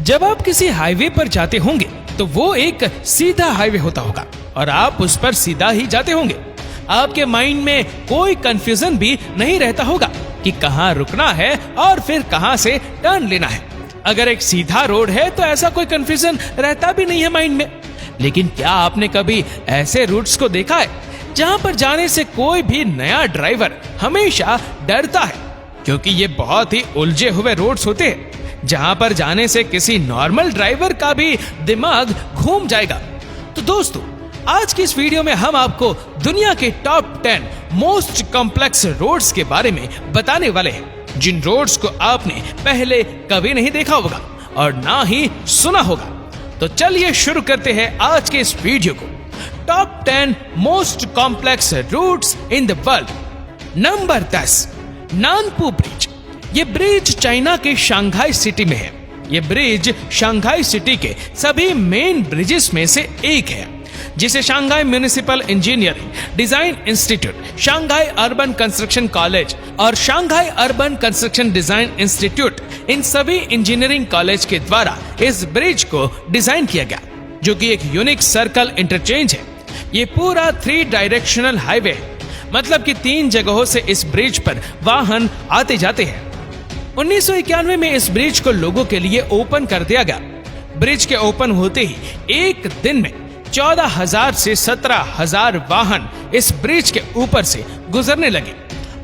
जब आप किसी हाईवे पर जाते होंगे तो वो एक सीधा हाईवे होता होगा और आप उस पर सीधा ही जाते होंगे। आपके माइंड में कोई कंफ्यूजन भी नहीं रहता होगा कि कहाँ रुकना है और फिर कहाँ से टर्न लेना है। अगर एक सीधा रोड है तो ऐसा कोई कंफ्यूजन रहता भी नहीं है माइंड में। लेकिन क्या आपने कभी ऐसे रूट्स को देखा है जहां पर जाने से कोई भी नया ड्राइवर हमेशा डरता है, क्योंकि ये बहुत ही उलझे हुए रोड्स होते हैं जहां पर जाने से किसी नॉर्मल ड्राइवर का भी दिमाग घूम जाएगा। तो दोस्तों, आज की इस वीडियो में हम आपको दुनिया के टॉप 10 मोस्ट कॉम्प्लेक्स रोड्स के बारे में बताने वाले हैं, जिन रोड्स को आपने पहले कभी नहीं देखा होगा और ना ही सुना होगा। तो चलिए शुरू करते हैं आज के इस वीडियो को। Top 10 most complex routes in the world. Number 10, Nanpu bridge. ये ब्रिज चाइना के शंघाई सिटी में है। ये ब्रिज शंघाई सिटी के सभी मेन ब्रिजेस में से एक है, जिसे Shanghai municipal engineering design institute, Shanghai urban construction college और Shanghai urban construction design institute, इन सभी इंजीनियरिंग कॉलेज के द्वारा इस ब्रिज को डिजाइन किया गया, जो कि एक यूनिक सर्कल इंटरचेंज है। ये पूरा 3 डायरेक्शनल हाईवे है, मतलब कि 3 जगहों से इस ब्रिज पर वाहन आते जाते हैं। 1991 में इस ब्रिज को लोगों के लिए ओपन कर दिया गया। ब्रिज के ओपन होते ही एक दिन में 14,000 से 17,000 वाहन इस ब्रिज के ऊपर से गुजरने लगे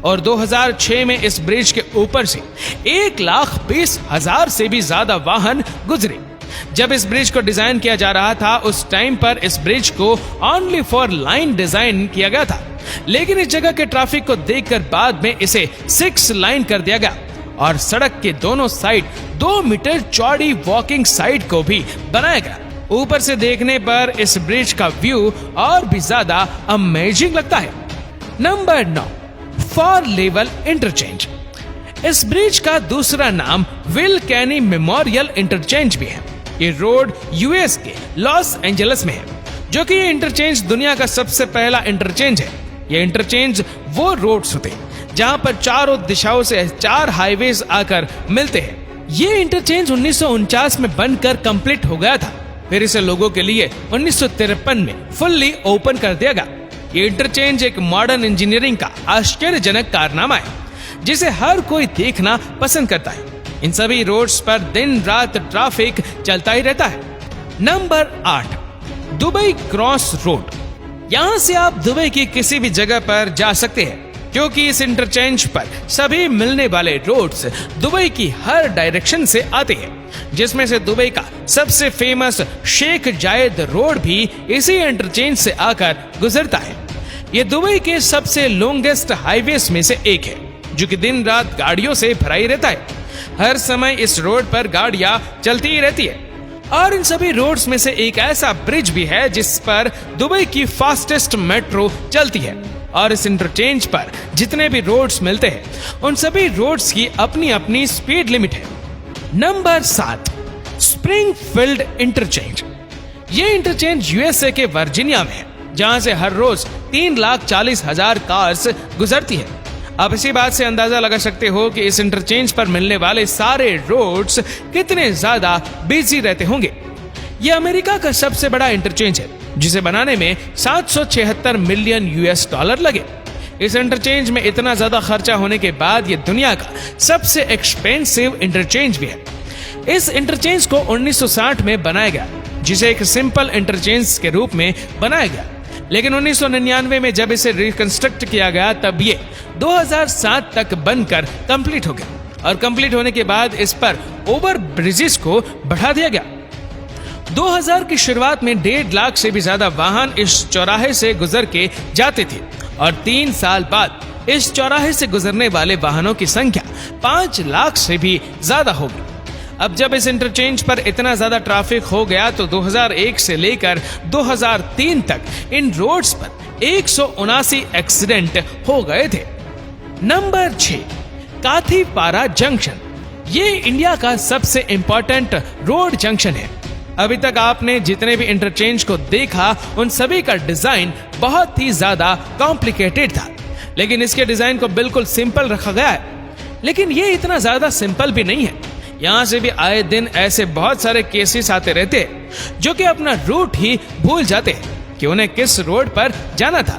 और 2006 में इस ब्रिज के ऊपर से 1,20,000 से भी ज्यादा वाहन गुजरे। जब इस ब्रिज को डिजाइन किया जा रहा था, उस टाइम पर इस ब्रिज को ओनली फॉर लाइन डिजाइन किया गया था, लेकिन इस जगह के ट्रैफिक को देखकर बाद में इसे 6 लाइन कर दिया गया और सड़क के दोनों साइड 2 मीटर चौड़ी वॉकिंग साइड को भी बनाया गया। ऊपर से देखने पर इस ब्रिज का व्यू और भी ज्यादा अमेजिंग लगता है। Number 9, for level interchange. इस ब्रिज का दूसरा नाम विल कैनी मेमोरियल इंटरचेंज भी है। ये रोड यूएस के लॉस एंजलिस में है, जो कि ये इंटरचेंज दुनिया का सबसे पहला इंटरचेंज है। ये इंटरचेंज वो रोड्स होते हैं जहां पर चारों दिशाओं से 4 हाईवेज आकर मिलते हैं। ये इंटरचेंज 1949 में बनकर कंप्लीट हो गया था, फिर इसे लोगों के लिए 1953 में फुल्ली ओपन कर दिया गया। ये इंटरचेंज एक मॉडर्न इंजीनियरिंग का आश्चर्यजनक कारनामा है, जिसे हर कोई देखना पसंद करता है। इन सभी रोड्स पर दिन रात ट्रैफिक चलता ही रहता है। Number 8, Dubai cross road. यहाँ से आप दुबई की किसी भी जगह पर जा सकते हैं, क्योंकि इस इंटरचेंज पर सभी मिलने वाले रोड्स दुबई की हर डायरेक्शन से आते हैं, जिसमें से दुबई का सबसे फेमस शेख जायद रोड भी इसी इंटरचेंज से आकर गुजरता है। ये दुबई के सबसे लॉन्गेस्ट हाईवेज में से एक है, जो कि दिन रात गाड़ियों से भरा ही रहता है। हर समय इस रोड पर गाड़ियां चलती ही रहती है। और इन सभी रोड्स में से एक ऐसा ब्रिज भी है जिस पर दुबई की फास्टेस्ट मेट्रो चलती है। और इस इंटरचेंज पर जितने भी रोड्स मिलते हैं, उन सभी रोड्स की अपनी अपनी स्पीड लिमिट है। Number 7, Springfield interchange. ये इंटरचेंज यूएसए के वर्जीनिया में है, जहां से हर रोज 3,40,000 कार्स गुजरती है। आप इसी बात से अंदाजा लगा सकते हो कि इस इंटरचेंज पर मिलने वाले सारे रोड्स कितने ज्यादा बिजी रहते होंगे। यह अमेरिका का सबसे बड़ा इंटरचेंज है, जिसे बनाने में 776 मिलियन $US लगे। इस इंटरचेंज में इतना ज्यादा खर्चा होने के बाद ये दुनिया का सबसे एक्सपेंसिव इंटरचेंज भी है। इस इंटरचेंज को 1960 में बनाया गया, जिसे एक सिंपल इंटरचेंज के रूप में बनाया गया, लेकिन 1999 में जब इसे रिकंस्ट्रक्ट किया गया, तब ये 2007 तक बनकर कंप्लीट हो गया और कंप्लीट होने के बाद इस पर ओवर ब्रिजेस को बढ़ा दिया गया। 2000 की शुरुआत में 1.5 लाख से भी ज्यादा वाहन इस चौराहे से गुजर के जाते थे और 3 साल बाद इस चौराहे से गुजरने वाले वाहनों की संख्या 5 लाख से भी ज्यादा होगी। अब जब इस इंटरचेंज पर इतना ज्यादा ट्रैफिक हो गया तो 2001 से लेकर 2003 तक इन रोड्स पर 179 एक्सीडेंट हो गए थे। Number 6, Kathipara junction. ये इंडिया का सबसे इंपॉर्टेंट रोड जंक्शन है। अभी तक आपने जितने भी इंटरचेंज को देखा, उन सभी का डिजाइन बहुत ही ज्यादा कॉम्प्लिकेटेड था, लेकिन इसके डिजाइन को बिल्कुल सिंपल रखा गया है। लेकिन ये इतना ज्यादा सिंपल भी नहीं है। यहाँ से भी आए दिन ऐसे बहुत सारे केसेस आते रहते हैं जो कि अपना रूट ही भूल जाते हैं कि उन्हें किस रोड पर जाना था।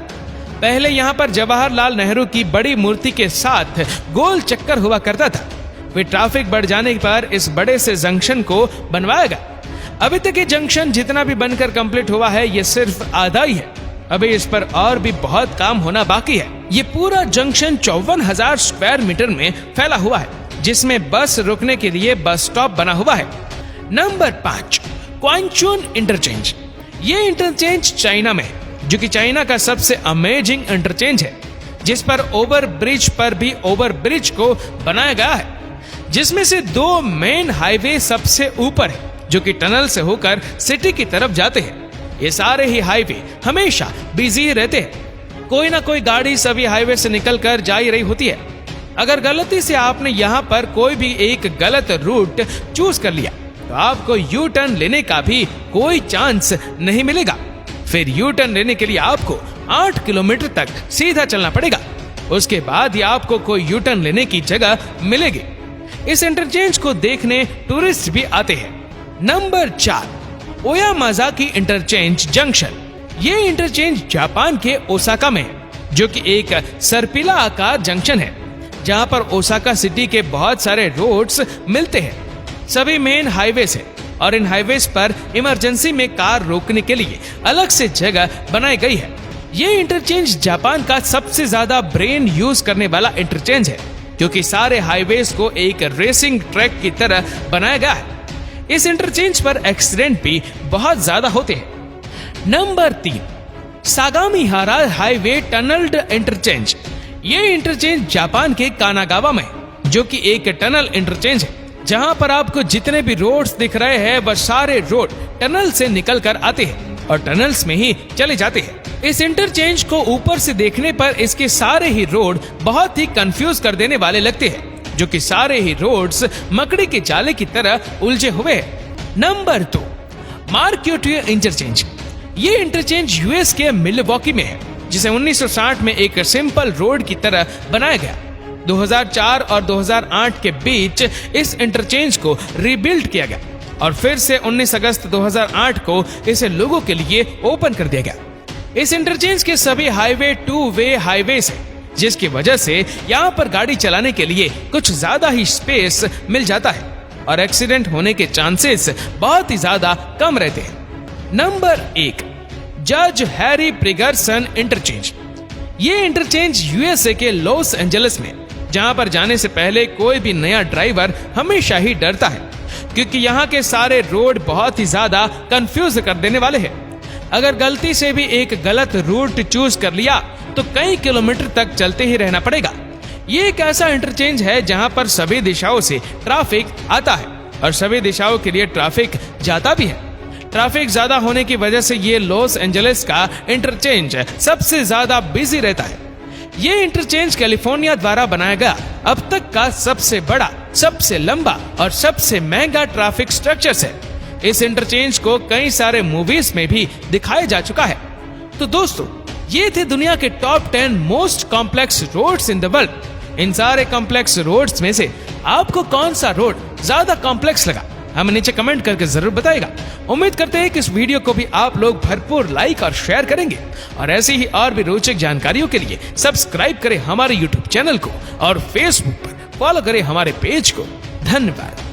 पहले यहाँ पर जवाहरलाल नेहरू की बड़ी मूर्ति के साथ गोल चक्कर हुआ करता था। फिर ट्रैफिक बढ़ जाने पर इस बड़े से जंक्शन को बनवाया गया। अभी तक ये जंक्शन जितना भी बनकर कंप्लीट हुआ है ये सिर्फ आधा ही है। अभी इस पर और भी बहुत काम होना बाकी है। ये पूरा जंक्शन 54,000 स्क्वायर मीटर में फैला हुआ है, जिसमें बस रुकने के लिए बस स्टॉप बना हुआ है। Number 5, Kwangchun interchange. ये इंटरचेंज चाइना में है, जो कि चाइना का सबसे अमेजिंग इंटरचेंज है, जिस पर ओवर ब्रिज पर भी ओवर ब्रिज को बनाया गया है, जिसमें से 2 मेन हाईवे सबसे ऊपर है, जो कि टनल से होकर सिटी की तरफ जाते हैं। ये सारे ही हाईवे हमेशा बिजी रहते हैं। कोई ना कोई गाड़ी सभी हाईवे से निकलकर जा ही रही होती है। अगर गलती से आपने यहाँ पर कोई भी एक गलत रूट चूज कर लिया तो आपको यू टर्न लेने का भी कोई चांस नहीं मिलेगा। फिर यू टर्न लेने के लिए आपको 8 किलोमीटर तक सीधा चलना पड़ेगा। उसके बाद ही आपको कोई यू टर्न लेने की जगह मिलेगी। इस इंटरचेंज को देखने टूरिस्ट भी आते हैं। Number 4, Oyamazaki interchange junction. ये इंटरचेंज जापान के ओसाका में है, जो कि एक सर्पिला आकार जंक्शन है, जहां पर ओसाका सिटी के बहुत सारे रोड्स मिलते हैं। सभी मेन हाईवे है और इन हाईवेज पर इमरजेंसी में कार रोकने के लिए अलग से जगह बनाई गई है। ये इंटरचेंज जापान का सबसे ज्यादा ब्रेन यूज करने वाला इंटरचेंज है, क्योंकि सारे हाईवेज को एक रेसिंग ट्रैक की तरह बनाया गया है। इस इंटरचेंज पर एक्सीडेंट भी बहुत ज्यादा होते हैं। Number 3, Sagamihara highway tunneled interchange. ये इंटरचेंज जापान के कानागावा में, जो कि एक टनल इंटरचेंज है, जहां पर आपको जितने भी रोड्स दिख रहे हैं वह सारे रोड टनल से निकल कर आते हैं और टनल्स में ही चले जाते हैं। इस इंटरचेंज को ऊपर से देखने पर इसके सारे ही रोड बहुत ही कंफ्यूज कर देने वाले लगते हैं, जो कि सारे ही रोड्स मकड़ी के जाले की तरह उलझे हुए हैं। Number 2, Marquette interchange. ये इंटरचेंज यूएस के मिलवॉकी में है, जिसे 1960 में एक सिंपल रोड की तरह बनाया गया। 2004 और 2008 के बीच इस इंटरचेंज को रीबिल्ड किया गया और फिर से 19 अगस्त 2008 को इसे लोगों के लिए ओपन कर दिया गया। इस इंटरचेंज के सभी हाईवे 2 वे हाईवेज हैं, जिसकी वजह से यहाँ पर गाड़ी चलाने के लिए कुछ ज्यादा ही स्पेस मिल जाता है और एक्सीडेंट होने के चांसेस बहुत ही ज्यादा कम रहते हैं। नंबर 1, जज हैरी प्रिगर्सन इंटरचेंज। ये इंटरचेंज यूएसए के लॉस एंजलिस में, जहां पर जाने से पहले कोई भी नया ड्राइवर हमेशा ही डरता है, क्योंकि यहाँ के सारे रोड बहुत ही ज्यादा कंफ्यूज कर देने वाले हैं। अगर गलती से भी एक गलत रूट चूज कर लिया तो कई किलोमीटर तक चलते ही रहना पड़ेगा। ये एक ऐसा इंटरचेंज है जहां पर सभी दिशाओं से ट्रैफिक आता है और सभी दिशाओं के लिए ट्रैफिक जाता भी है। ट्रैफिक ज्यादा होने की वजह से ये लॉस एंजलिस का इंटरचेंज सबसे ज्यादा बिजी रहता है। ये इंटरचेंज कैलिफोर्निया द्वारा बनाया गया अब तक का सबसे बड़ा, सबसे लंबा और सबसे महंगा ट्रैफिक स्ट्रक्चर है। इस इंटरचेंज को कई सारे मूवीज में भी दिखाया जा चुका है। तो दोस्तों, ये थे दुनिया के top 10 most complex roads in the world. इन सारे कॉम्प्लेक्स रोड्स में से आपको कौन सा रोड ज्यादा कॉम्प्लेक्स लगा, हमें नीचे कमेंट करके जरूर बताइएगा। उम्मीद करते हैं कि इस वीडियो को भी आप लोग भरपूर लाइक और शेयर करेंगे और ऐसी ही और भी रोचक जानकारियों के लिए सब्सक्राइब करें हमारे यूट्यूब चैनल को और फेसबुक पर फॉलो करें हमारे पेज को। धन्यवाद।